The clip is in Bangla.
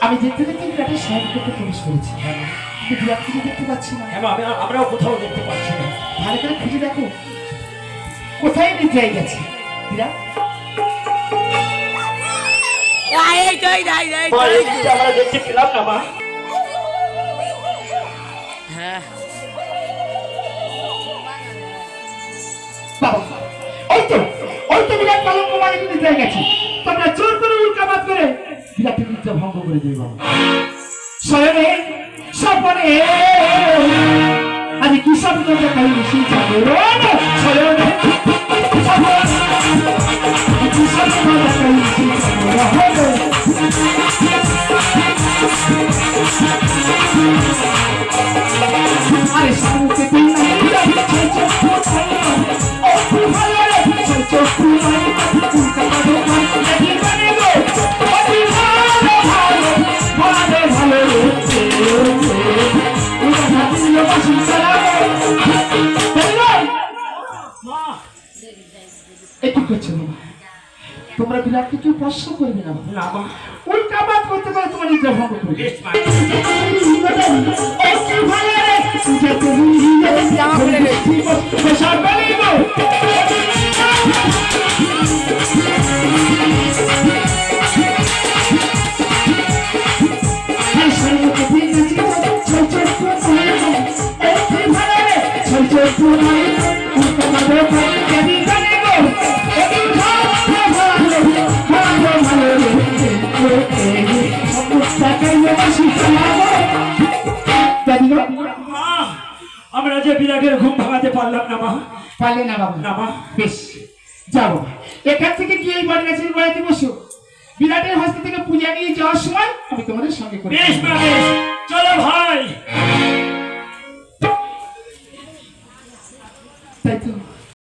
আমি দেখতে দেখতে বিরাটের শহর করতে প্রবেশ করেছি, কিন্তু বিরাট খুঁজে দেখতে পাচ্ছি না। আমরাও কোথাও দেখতে পাচ্ছি না। ভালো করে খুঁজে দেখো, কোথায় নিয়ে গেছে বিরাট? আমরা দেখতে পেলাম না মা। বাবা, ওই তো বিরাট কলঙ্ক মানে নিয়ে গেছে। তোমরা জোর করে উল্কাপাত করে বিরাটের নিদ্রা ভঙ্গ করে দেবে বাবা। শয়নে স্বপনে আজ কি স্বপ্ন দেখাই সেই জাগরণ, শয়নে কি স্বপ্ন দেখাই সেই জাগরণ। আরে সামনে দিন না বিরাট ছয় চোখ কোথায় ও খুব ভালো রে ছয় চোখ কোথায় উল্কাপাত করে দেখি মানে গো অতি ভালো ভালো ভালো ভালো রে উড়া দিল বাসি চালাবে। মা একটু করছো বাবা, তোমরা বিরাটকে কেউ প্রশ্ন করবে না না মা। উল্কাপাত করতে করে তোমার নিদ্রা ভঙ্গ করবে। বেশ মা। জামা খুলে নে। আমরা যে বিরাটের ঘুম ভাঙাতে পারলাম না মা। পারলে না বাবা? না মা। বেশ, যাবো এখান থেকে গিয়ে এই বট গাছের গোড়াতে বসো। বিরাটের হস্ত থেকে পূজা নিয়ে যাওয়ার সময় আমি তোমাদের সঙ্গে করি। বেশ মা, বেশ। চলো ভাই। তাই তো